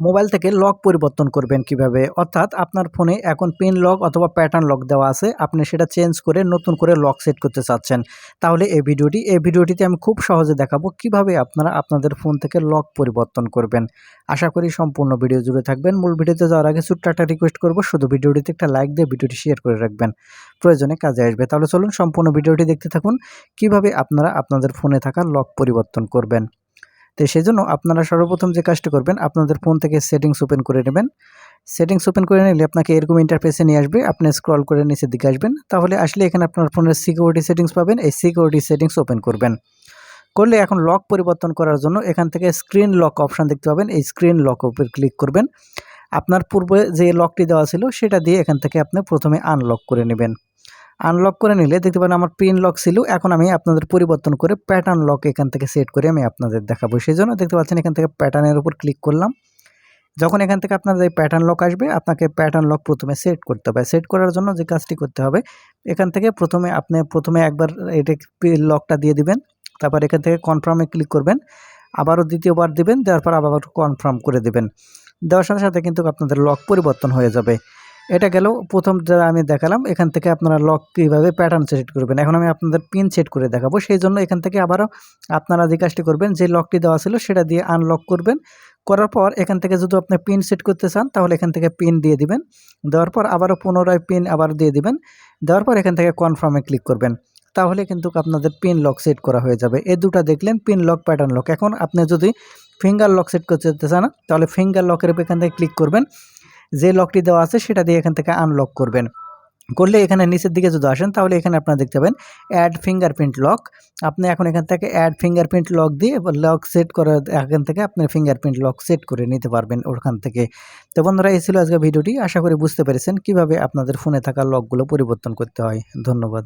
Mobile থেকে lock পরিবর্তন করবেন কিভাবে? অর্থাৎ আপনার ফোনে এখন পিন লক অথবা প্যাটার্ন লক দেওয়া আছে। আপনি সেটা চেঞ্জ করে নতুন করে লক সেট করতে চাচ্ছেন। তাহলে এই ভিডিওটিতে আমি খুব সহজে দেখাবো কিভাবে আপনারা আপনাদের ফোন থেকে লক পরিবর্তন করবেন। আশা করি সম্পূর্ণ ভিডিও জুড়ে থাকবেন। মূল ভিডিওতে যাওয়ার আগে ছোট্ট একটা রিকোয়েস্ট করব, শুধু ভিডিওটিতে একটা লাইক দিয়ে ভিডিওটি শেয়ার করে রাখবেন। প্রয়োজনে কাজে আসবে। তাহলে চলুন সম্পূর্ণ ভিডিওটি দেখতে থাকুন। কিভাবে আপনারা আপনাদের ফোনে থাকা লক পরিবর্তন করবেন। তো সেজন্য আপনারা সর্বপ্রথম যে কাজটা করবেন, আপনাদের ফোন থেকে সেটিংস ওপেন করে নেবেন। সেটিংস ওপেন করে নিলে আপনাকে এরকম ইন্টারফেসে নিয়ে আসবে। আপনি স্ক্রল করে নিচের দিকে আসবেন। তাহলে আসলে এখানে আপনার ফোনের সিকিউরিটি সেটিংস পাবেন। এই সিকিউরিটি সেটিংস ওপেন করবেন। করলে এখন লক পরিবর্তন করার জন্য এখান থেকে স্ক্রিন লক অপশান দেখতে পাবেন। এই স্ক্রিন লক উপর ক্লিক করবেন। আপনার পূর্বে যে লকটি দেওয়া ছিল সেটা দিয়ে এখান থেকে আপনি প্রথমে আনলক করে নেবেন। আনলক করে নিলে দেখতে পারেন আমার পিন লক ছিল। এখন আমি আপনাদের পরিবর্তন করে প্যাটার্ন লক এখান থেকে সেট করে আমি আপনাদের দেখাবো। সেজন্য দেখতে পাচ্ছেন এখান থেকে প্যাটার্নের উপর ক্লিক করলাম। যখন এখান থেকে আপনাদের এই প্যাটার্ন লক আসবে, আপনাকে প্যাটার্ন লক প্রথমে সেট করতে হবে। সেট করার জন্য যে কাজটি করতে হবে, এখান থেকে প্রথমে একবার এটা পিন লকটা দিয়ে দিবেন। তারপর এখান থেকে কনফার্মে ক্লিক করবেন। আবারও দ্বিতীয়বার দিবেন, দেওয়ার পর আবার কনফার্ম করে দিবেন। দেওয়ার সাথে সাথে কিন্তু আপনাদের লক পরিবর্তন হয়ে যাবে। এটা গেল প্রথম যা আমি দেখালাম। এখান থেকে আপনারা লক কীভাবে প্যাটার্ন সেট করবেন। এখন আমি আপনাদের পিন সেট করে দেখাবো। সেই জন্য এখান থেকে আবারও আপনারা যে কাজটি করবেন, যে লকটি দেওয়া ছিল সেটা দিয়ে আনলক করবেন। করার পর এখান থেকে যদি আপনি পিন সেট করতে চান, তাহলে এখান থেকে পিন দিয়ে দিবেন। দেওয়ার পর আবারও পুনরায় পিন আবার দিয়ে দিবেন। দেওয়ার পর এখান থেকে কনফার্মে ক্লিক করবেন। তাহলে কিন্তু আপনাদের পিন লক সেট করা হয়ে যাবে। এই দুটা দেখলেন, পিন লক, প্যাটার্ন লক। এখন আপনি যদি ফিঙ্গার লক সেট করতে চান, তাহলে ফিঙ্গার লকের উপর এখান থেকে ক্লিক করবেন। যে লকটি দেওয়া আছে সেটা দিয়ে এখান থেকে আনলক করবেন। করলে এখানে নিচের দিকে যদি আসেন, তাহলে এখানে আপনারা দেখতে পাবেন অ্যাড ফিঙ্গারপ্রিন্ট লক। আপনি এখন এখান থেকে অ্যাড ফিঙ্গারপ্রিন্ট লক দিয়ে লক সেট করে এখান থেকে আপনার ফিঙ্গারপ্রিন্ট লক সেট করে নিতে পারবেন ওখান থেকে। তো বন্ধুরা, এই ছিল আজকে ভিডিওটি। আশা করি বুঝতে পেরেছেন কিভাবে আপনাদের ফোনে থাকা লকগুলো পরিবর্তন করতে হয়। ধন্যবাদ।